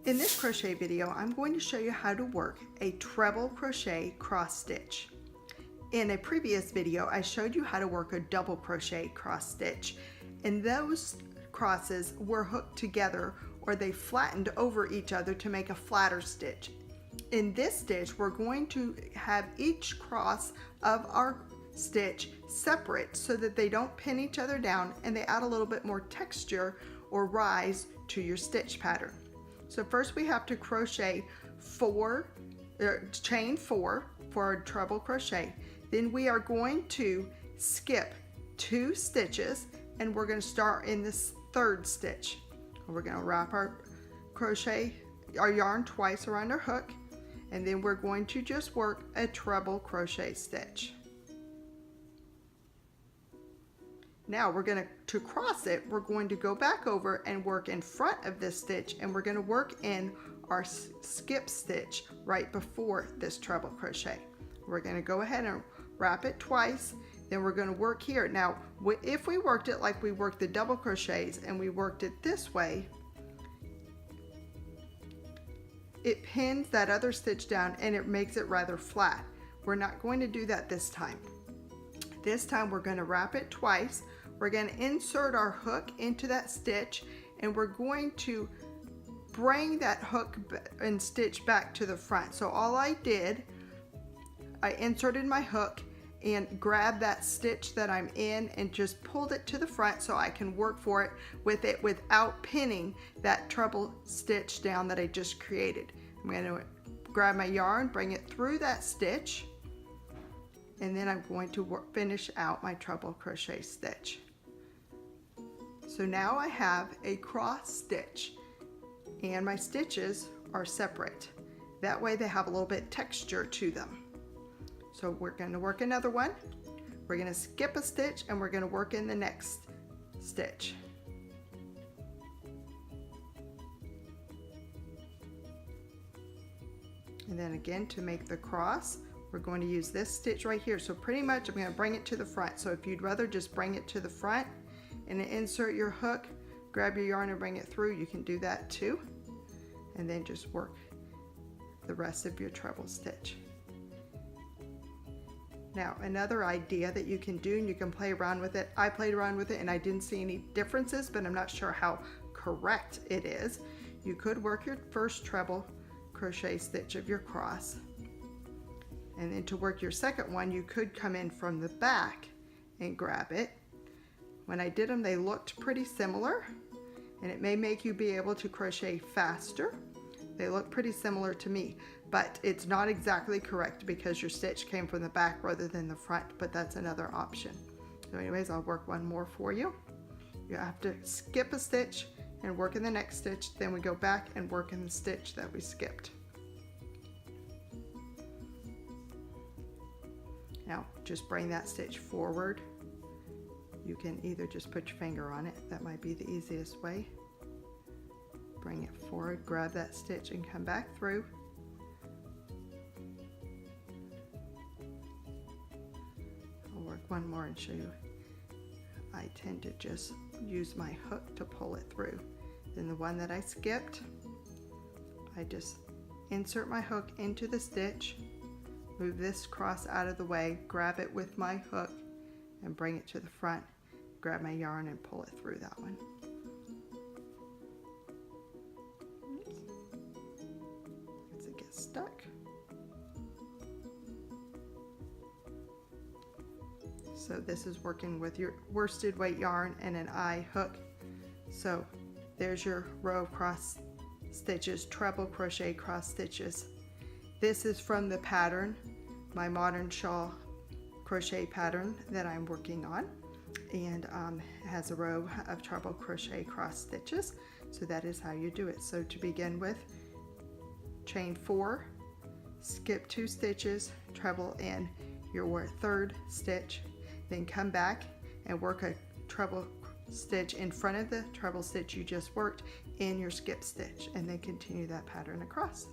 In this crochet video, I'm going to show you how to work a treble crochet cross stitch. In a previous video, I showed you how to work a double crochet cross stitch, and those crosses were hooked together or they flattened over each other to make a flatter stitch. In this stitch, we're going to have each cross of our stitch separate so that they don't pin each other down and they add a little bit more texture or rise to your stitch pattern. So first we have to crochet chain 4 for our treble crochet. Then we are going to skip 2 stitches and we're going to start in this 3rd stitch. We're going to wrap our yarn twice around our hook, and then we're going to just work a treble crochet stitch. Now we're going to cross it, we're going to go back over and work in front of this stitch, and we're going to work in our skip stitch right before this treble crochet. We're going to go ahead and wrap it twice, then we're going to work here. Now if we worked it like we worked the double crochets and we worked it this way, it pins that other stitch down and it makes it rather flat. We're not going to do that this time. This time we're going to wrap it twice. We're going to insert our hook into that stitch, and we're going to bring that hook and stitch back to the front. So all I did, I inserted my hook and grabbed that stitch that I'm in and just pulled it to the front so I can work for it without pinning that treble stitch down that I just created. I'm going to grab my yarn, bring it through that stitch, and then I'm going to finish out my treble crochet stitch. So now I have a cross stitch and my stitches are separate. That way they have a little bit texture to them. So we're going to work another one. We're going to skip a stitch and we're going to work in the next stitch. And then again, to make the cross, we're going to use this stitch right here. So pretty much I'm going to bring it to the front. So if you'd rather just bring it to the front and insert your hook, grab your yarn and bring it through, you can do that too. And then just work the rest of your treble stitch. Now another idea that you can do, and you can play around with it. I played around with it and I didn't see any differences, but I'm not sure how correct it is. You could work your first treble crochet stitch of your cross, and then to work your second one you could come in from the back and grab it. When I did them, they looked pretty similar, and it may make you be able to crochet faster. They look pretty similar to me, but it's not exactly correct because your stitch came from the back rather than the front, but that's another option. So anyways, I'll work one more for you. You have to skip a stitch and work in the next stitch, then we go back and work in the stitch that we skipped. Now just bring that stitch forward. You can either just put your finger on it, that might be the easiest way. Bring it forward, grab that stitch and come back through. I'll work one more and show you. I tend to just use my hook to pull it through. Then the one that I skipped, I just insert my hook into the stitch, move this cross out of the way, grab it with my hook and bring it to the front, grab my yarn and pull it through that one. As it gets stuck. So this is working with your worsted weight yarn and an eye hook. So there's your row of cross stitches, treble crochet cross stitches. This is from the pattern, my modern shawl crochet pattern that I'm working on, and it has a row of treble crochet cross stitches. So that is how you do it. So to begin with, chain 4, skip 2 stitches, treble in your 3rd stitch, then come back and work a treble stitch in front of the treble stitch you just worked in your skip stitch, and then continue that pattern across.